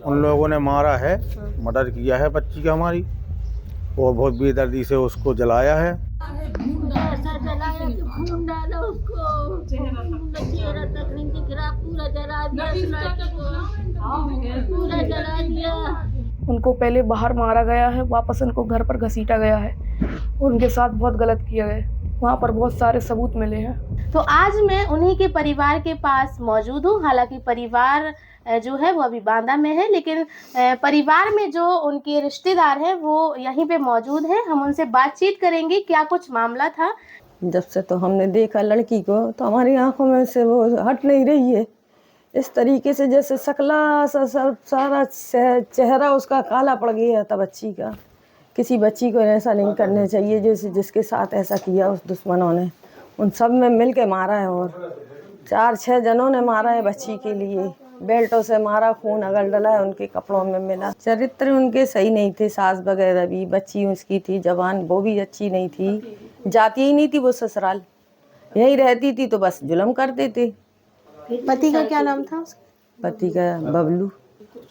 उन लोगों ने मारा है, मर्डर किया है बच्ची का हमारी, और बहुत बेदर्दी से उसको जलाया है। ऐसा जलाया कि खून डाला उसको, चेहरा तक नहीं दिख रहा, पूरा जला दिया, पूरा जला दिया। उनको पहले बाहर मारा गया है, वापस उनको घर पर घसीटा गया है, उनके साथ बहुत गलत किया गया है। वहाँ पर बहुत सारे सबूत मिले हैं। तो आज मैं उन्हीं के परिवार के पास मौजूद हूँ। हालांकि परिवार जो है वो अभी बांदा में है, लेकिन परिवार में जो उनके रिश्तेदार हैं वो यहीं पे मौजूद हैं। हम उनसे बातचीत करेंगे, क्या कुछ मामला था। जब से तो हमने देखा लड़की को तो हमारी आंखों में से वो हट नहीं रही है। इस तरीके से जैसे सकला सा सारा चेहरा उसका काला पड़ गया था बच्ची का। किसी बच्ची को ऐसा नहीं करना चाहिए जैसे जिसके साथ ऐसा किया उस दुश्मनों ने। उन सब में मिल के मारा है, और 4-6 जनों ने मारा है बच्ची के लिए। बेल्टों से मारा, खून अगल डला है, उनके कपड़ों में मिला। चरित्र उनके सही नहीं थे, सास वगैरह भी। बच्ची उसकी थी जवान, वो भी अच्छी नहीं थी, जाती ही नहीं थी वो ससुराल। यहीं रहती थी तो बस जुल्म करते थे। पति का क्या नाम था? पति का बबलू।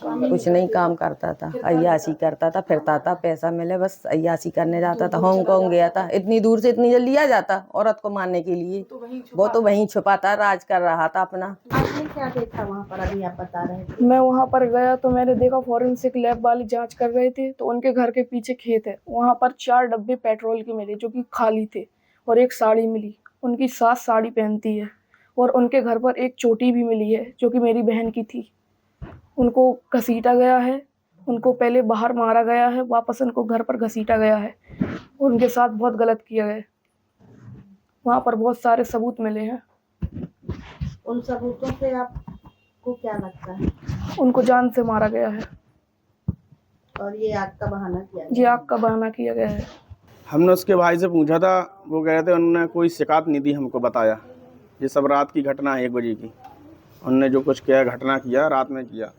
कुछ नहीं काम करता था, अय्याशी करता था, फिरता था, पैसा मिले बस अय्याशी करने जाता था। हांगकांग गया था, इतनी दूर से इतनी जल्दी आ जाता औरत को मारने के लिए। वो तो वहीं छुपा था, राज कर रहा था अपना। आपने क्या देखा वहाँ पर, अभी आप बता रहे थे? मैं वहाँ पर गया तो मैंने देखा फॉरेंसिक लैब वाली जांच कर रहे थे, तो उनके घर के पीछे खेत है, वहाँ पर 4 डब्बे पेट्रोल के मिले जो कि खाली थे, और एक साड़ी मिली। उनकी सास साड़ी पहनती है, और उनके घर पर एक चोटी भी मिली है जो कि मेरी बहन की थी। उनको घसीटा गया है, उनको पहले बाहर मारा गया है, वापस उनको घर पर घसीटा गया है, उनके साथ बहुत गलत किया गया है। वहाँ पर बहुत सारे सबूत मिले हैं। उन सबूतों से आपको क्या लगता है? उनको जान से मारा गया है। और ये आग का बहाना किया जी, आग का बहाना किया गया है। हमने उसके भाई से पूछा था, वो कह रहे थे उन्होंने कोई शिकायत नहीं दी, हमको बताया। ये सब रात की घटना है, 1 बजे की। उनने जो कुछ किया, घटना किया, रात में किया।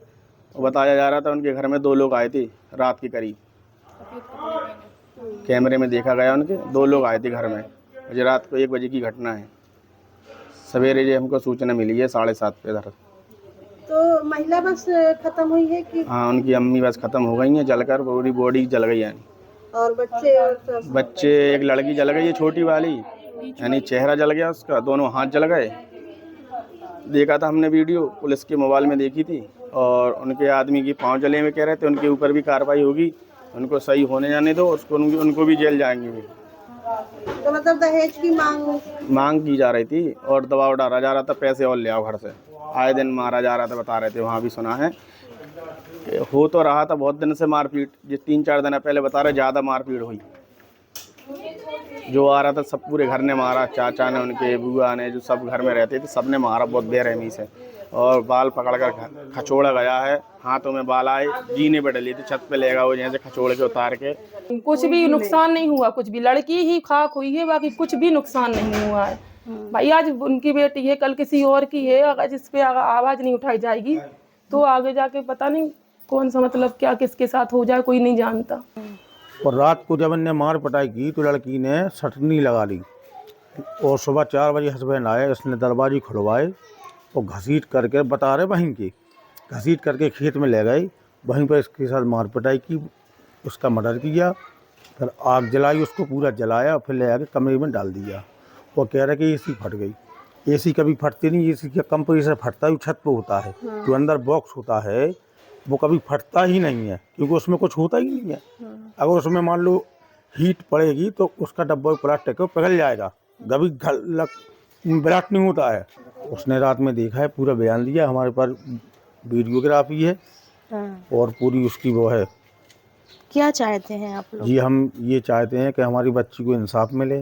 वो बताया जा रहा था उनके घर में 2 लोग आए थे रात के करीब। कैमरे में देखा गया उनके 2 लोग आए थे घर में। मुझे रात को 1 बजे की घटना है। सवेरे जो हमको सूचना मिली है 7:30 पे इधर। तो महिला बस खत्म हुई है कि? हाँ, उनकी अम्मी बस ख़त्म हो गई हैं जलकर, पूरी बॉडी जल गई है। और बच्चे एक लड़की जल गई है छोटी वाली, यानी चेहरा जल गया उसका, दोनों हाथ जल गए। देखा था हमने वीडियो, पुलिस के मोबाइल में देखी थी। और उनके आदमी की पाँव जले में कह रहे थे, उनके ऊपर भी कार्रवाई होगी, उनको सही होने जाने दो, उनको भी जेल जाएंगे। तो मतलब दहेज की मांग की जा रही थी, और दबाव डाला जा रहा था, पैसे और ले आओ घर से। आए दिन मारा जा रहा था, बता रहे थे, वहाँ भी सुना है। हो तो रहा था बहुत दिन से मारपीट, जो 3-4 दिन पहले बता रहे ज़्यादा मारपीट हुई। जो आ रहा था सब पूरे घर ने मारा, चाचा ने, उनके बुआ ने, जो सब घर में रहते थे सब ने मारा बहुत बेरहमी से। और बाल पकड़कर खचोड़ा गया है, हाथों में बाल आए, जीने पे डली थी, छत पे ले गया वो, जैसे खचोड़ के उतार के। कुछ भी नुकसान नहीं हुआ, कुछ भी। लड़की ही खाक हुई है, बाकी कुछ भी नुकसान नहीं हुआ है। भाई आज उनकी बेटी है, कल किसी और की है। अगर जिस पे आवाज़ नहीं उठाई जाएगी तो आगे जाके पता नहीं कौन सा मतलब क्या किसके साथ हो जाए, कोई नहीं जानता। और रात को जब इनने मार पिटाई की तो लड़की ने सटनी लगा ली, और सुबह 4 बजे हस्बैंड आए, इसने दरवाजे खुलवाए और घसीट करके, बता रहे वहीं के, घसीट करके खेत में ले गए, वहीं पर इसके साथ मार पिटाई की, उसका मर्डर किया, फिर आग जलाई, उसको पूरा जलाया, फिर ले आके कमरे में डाल दिया। वो कह रहे कि एसी फट गई। एसी कभी फटती नहीं, एसी का कंप्रेसर फटता है, छत पे होता है, जो अंदर बॉक्स होता है वो कभी फटता ही नहीं है, क्योंकि उसमें कुछ होता ही नहीं है। अगर उसमें मान लो हीट पड़ेगी तो उसका डब्बा प्लास्टिक पिघल जाएगा, कभी ब्लास्ट नहीं होता है। उसने रात में देखा है, पूरा बयान दिया, हमारे पास वीडियोग्राफी है और पूरी उसकी वो है। क्या चाहते हैं आप लोग? जी, हम ये चाहते हैं कि हमारी बच्ची को इंसाफ मिले।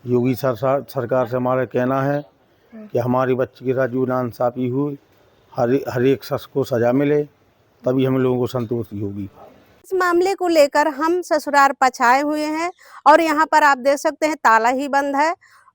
योगी सरकार से हमारा कहना है कि हमारी बच्ची के साथ जो नाइंसाफ़ी हुई, हर एक शख्स को सज़ा मिले, तभी हम लोगों को संतुष्टि होगी। इस मामले को लेकर हम ससुराल पछाए हुए हैं, और यहाँ पर आप देख सकते हैं ताला ही बंद है।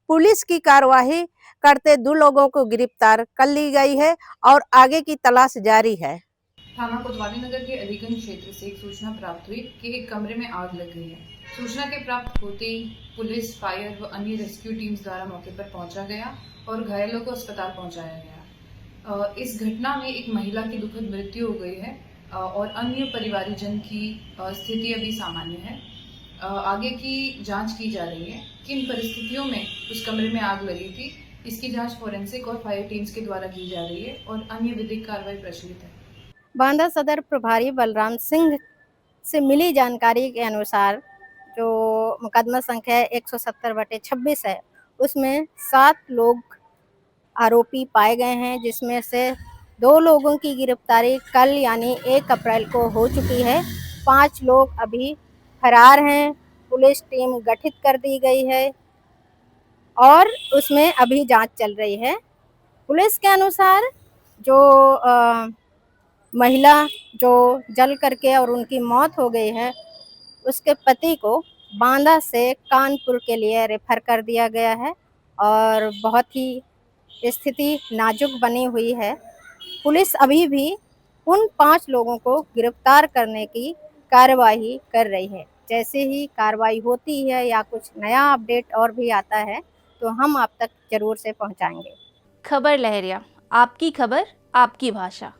पुलिस की कार्यवाही करते 2 लोगों को गिरफ्तार कर ली गई है, और आगे की तलाश जारी है। थाना कोतवाली नगर के अलीगंज क्षेत्र से एक सूचना प्राप्त हुई कि एक कमरे में आग लग गई है। सूचना के प्राप्त होते ही पुलिस, फायर व अन्य रेस्क्यू टीम्स द्वारा मौके पर पहुंचा गया और घायलों को अस्पताल पहुंचाया गया। इस घटना में एक महिला की दुखद मृत्यु हो गई है और अन्य परिवारजन की स्थिति अभी सामान्य है। आगे की जांच की जा रही है। किन परिस्थितियों में उस कमरे में आग लगी थी, इसकी जांच फोरेंसिक और फायर टीम्स के द्वारा की जा रही है और अन्य विधिक कार्रवाई प्रचलित है। बांदा सदर प्रभारी बलराम सिंह से मिली जानकारी के अनुसार जो मुकदमा संख्या 170/26 है, उसमें 7 लोग आरोपी पाए गए हैं, जिसमें से 2 लोगों की गिरफ्तारी कल यानी 1 अप्रैल को हो चुकी है। 5 लोग अभी फरार हैं। पुलिस टीम गठित कर दी गई है और उसमें अभी जांच चल रही है। पुलिस के अनुसार जो महिला जो जल करके और उनकी मौत हो गई है, उसके पति को बांदा से कानपुर के लिए रेफर कर दिया गया है और बहुत ही स्थिति नाजुक बनी हुई है। पुलिस अभी भी उन 5 लोगों को गिरफ्तार करने की कार्यवाही कर रही है। जैसे ही कार्रवाई होती है या कुछ नया अपडेट और भी आता है तो हम आप तक जरूर से पहुंचाएंगे। खबर लहरिया, आपकी खबर आपकी भाषा।